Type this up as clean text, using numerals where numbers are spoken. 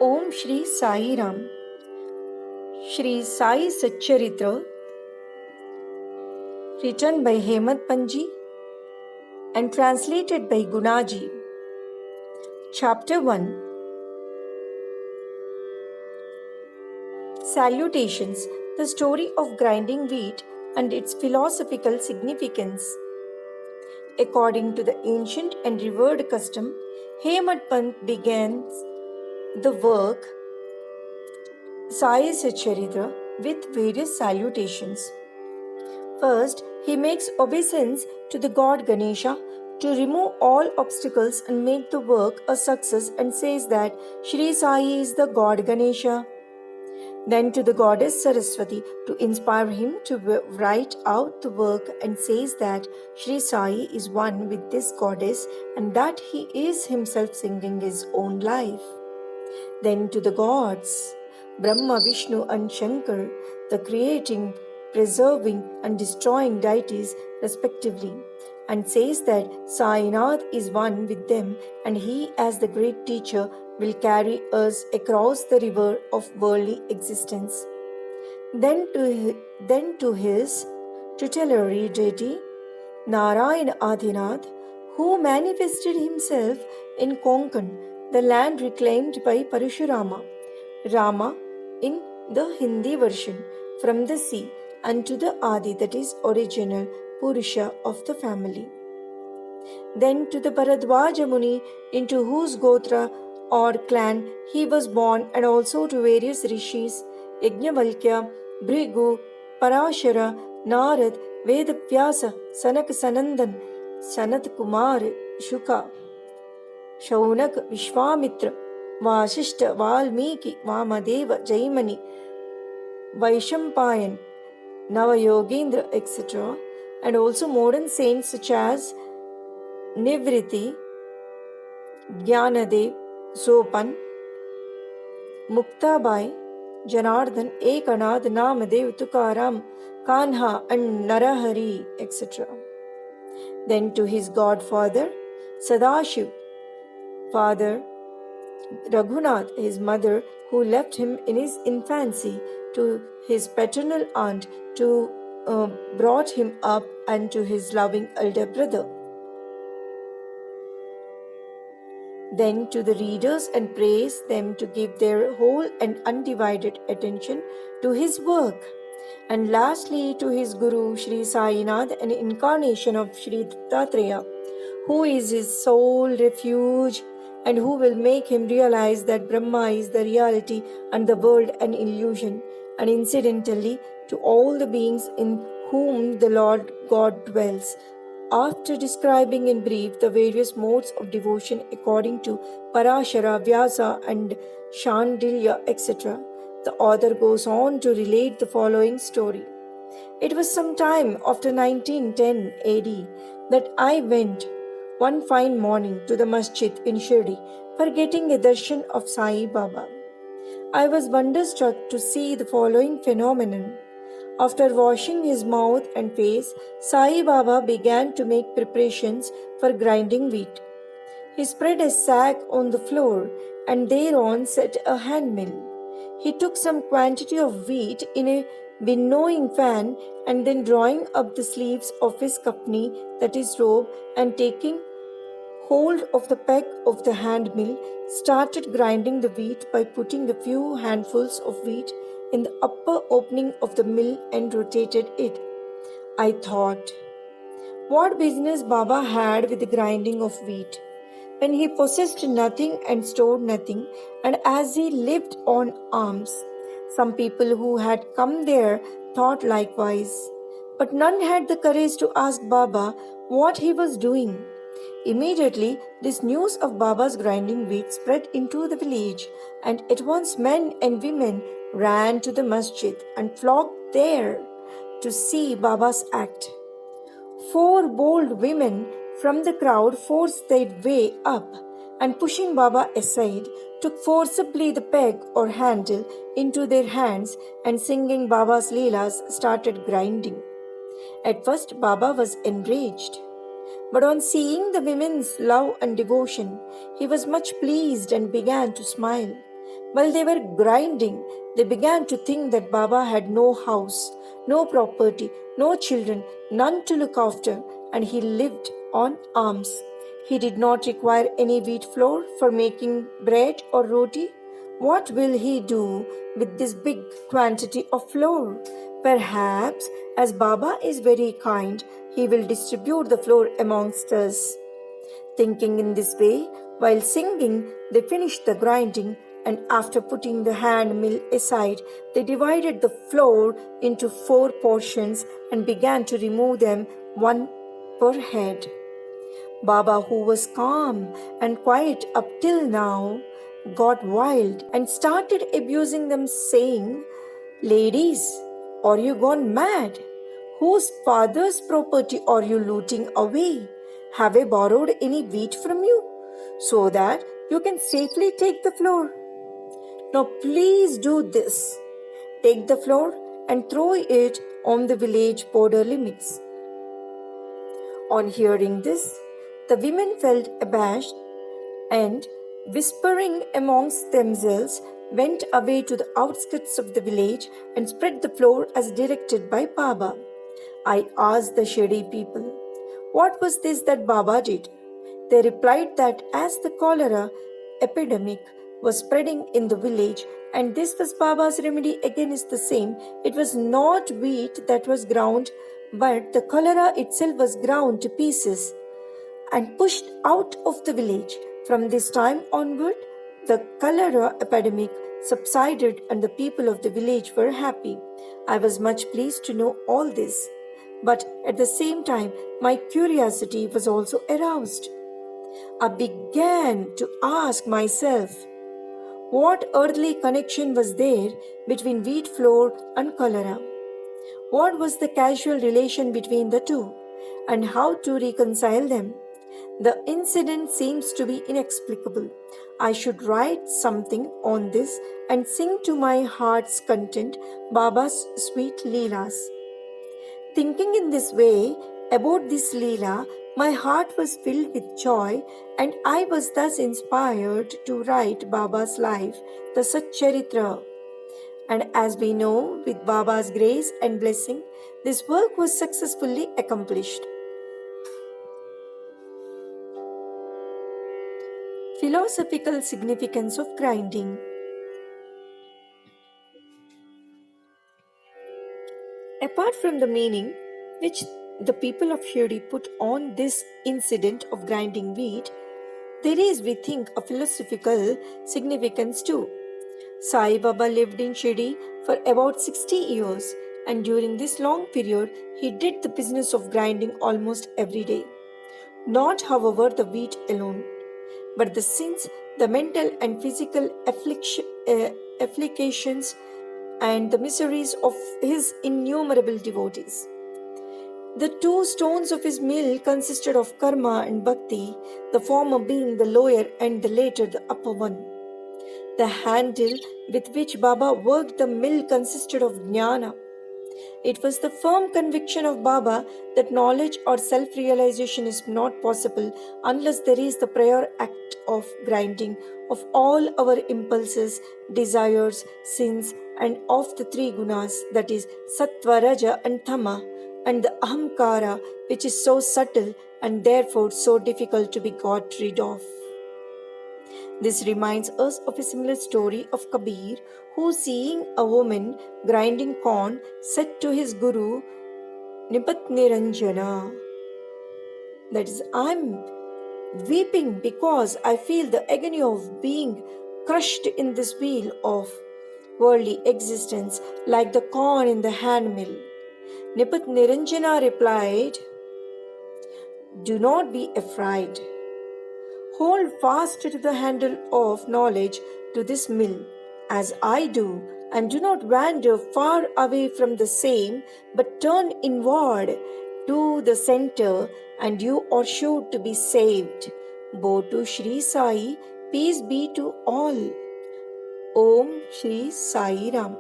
Om Shri Sai Ram. Shri Sai Satcharitra, written by Hemant Panji and translated by Gunaji. Chapter 1. Salutations, the story of grinding wheat and its philosophical significance. According to the ancient and revered custom, Hemant Pant begins the work Sai Satcharitra with various salutations. First, he makes obeisance to the god Ganesha to remove all obstacles and make the work a success, and says that Shri Sai is the god Ganesha. Then to the goddess Saraswati to inspire him to write out the work, and says that Shri Sai is one with this goddess and that he is himself singing his own life. Then to the gods, Brahma, Vishnu and Shankar, the creating, preserving and destroying deities respectively, and says that Sainath is one with them, and he as the great teacher will carry us across the river of worldly existence. Then to his tutelary deity, Narayana Adinath, who manifested himself in Konkan, the land reclaimed by Parashurama, Rama in the Hindi version, from the sea, and to the Adi, that is original Purusha of the family. Then to the Bharadwaja Muni, into whose Gotra or clan he was born, and also to various rishis, Yajnavalkya, Bhrigu, Parashara, Narad, Vedavyasa, Sanak Sanandan, Sanat Kumar, Shuka, Shaunak, Vishwamitra, Vasishta, Valmiki, Vamadeva, Jaimani, Vaishampayan, Navayogendra, etc., and also modern saints such as Nivriti, Gyanadev, Sopan, Muktabai, Janardhan, Ekanath, Namadev, Tukaram, Kanha, and Narahari, etc. Then to his godfather, Sadashiv, father Raghunath, his mother, who left him in his infancy, to his paternal aunt, to brought him up, and to his loving elder brother. Then to the readers, and praise them to give their whole and undivided attention to his work. And lastly to his Guru Shri Sainath, an incarnation of Shri Dattatreya, who is his sole refuge and who will make him realize that Brahma is the reality and the world an illusion, and incidentally to all the beings in whom the Lord God dwells. After describing in brief the various modes of devotion according to Parashara, Vyasa and Shandilya, etc., the author goes on to relate the following story. It was some time after 1910 AD that I went one fine morning to the masjid in Shirdi for getting a darshan of Sai Baba. I was wonderstruck to see the following phenomenon. After washing his mouth and face, Sai Baba began to make preparations for grinding wheat. He spread a sack on the floor and thereon set a hand mill. He took some quantity of wheat in a winnowing fan, and then drawing up the sleeves of his kapni, that is robe, and taking hold of the peg of the hand mill, started grinding the wheat by putting a few handfuls of wheat in the upper opening of the mill and rotated it. I thought, what business Baba had with the grinding of wheat, when he possessed nothing and stored nothing, and as he lived on alms? Some people who had come there thought likewise, but none had the courage to ask Baba what he was doing. Immediately, this news of Baba's grinding wheat spread into the village, and at once men and women ran to the masjid and flocked there to see Baba's act. 4 bold women from the crowd forced their way up, and pushing Baba aside, took forcibly the peg or handle into their hands, and singing Baba's Leelas started grinding. At first Baba was enraged, but on seeing the women's love and devotion, he was much pleased and began to smile. While they were grinding, they began to think that Baba had no house, no property, no children, none to look after, and he lived on alms. He did not require any wheat flour for making bread or roti. What will he do with this big quantity of flour? Perhaps, as Baba is very kind, he will distribute the flour amongst us. Thinking in this way, while singing, they finished the grinding, and after putting the hand mill aside, they divided the flour into 4 portions and began to remove them one per head. Baba, who was calm and quiet up till now, got wild and started abusing them, saying, "Ladies, are you gone mad? Whose father's property are you looting away? Have I borrowed any wheat from you, so that you can safely take the flour? Now please do this. Take the flour and throw it on the village border limits." On hearing this, the women felt abashed and, whispering amongst themselves, went away to the outskirts of the village and spread the flour as directed by Baba. I asked the Shirdi people, what was this that Baba did? They replied that as the cholera epidemic was spreading in the village, and this was Baba's remedy against the same, it was not wheat that was ground, but the cholera itself was ground to pieces and pushed out of the village. From this time onward, the cholera epidemic subsided and the people of the village were happy. I was much pleased to know all this, but at the same time, my curiosity was also aroused. I began to ask myself, what earthly connection was there between wheat flour and cholera? What was the causal relation between the two, and how to reconcile them? The incident seems to be inexplicable. I should write something on this and sing to my heart's content Baba's sweet Leelas. Thinking in this way about this Leela, my heart was filled with joy, and I was thus inspired to write Baba's life, the Satcharitra. And as we know, with Baba's grace and blessing, this work was successfully accomplished. Philosophical significance of grinding. Apart from the meaning which the people of Shirdi put on this incident of grinding wheat, there is, we think, a philosophical significance too. Sai Baba lived in Shirdi for about 60 years, and during this long period, he did the business of grinding almost every day. Not, however, the wheat alone, but the sins, the mental and physical afflictions, and the miseries of his innumerable devotees. The 2 stones of his mill consisted of karma and bhakti, the former being the lower and the latter the upper one. The handle with which Baba worked the mill consisted of jnana. It was the firm conviction of Baba that knowledge or self-realization is not possible unless there is the prior act of grinding of all our impulses, desires, sins, and of the 3 gunas, that is, sattva, raja, and tama, and the ahamkara, which is so subtle and therefore so difficult to be got rid of. This reminds us of a similar story of Kabir, who, seeing a woman grinding corn, said to his guru, Nipat Niranjana, that is, I'm weeping because I feel the agony of being crushed in this wheel of worldly existence like the corn in the hand mill. Nipat Niranjana replied, do not be afraid. Hold fast to the handle of knowledge to this mill, as I do, and do not wander far away from the same, but turn inward to the center, and you are sure to be saved. Bow to Shri Sai, peace be to all. Om Shri Sai Ram.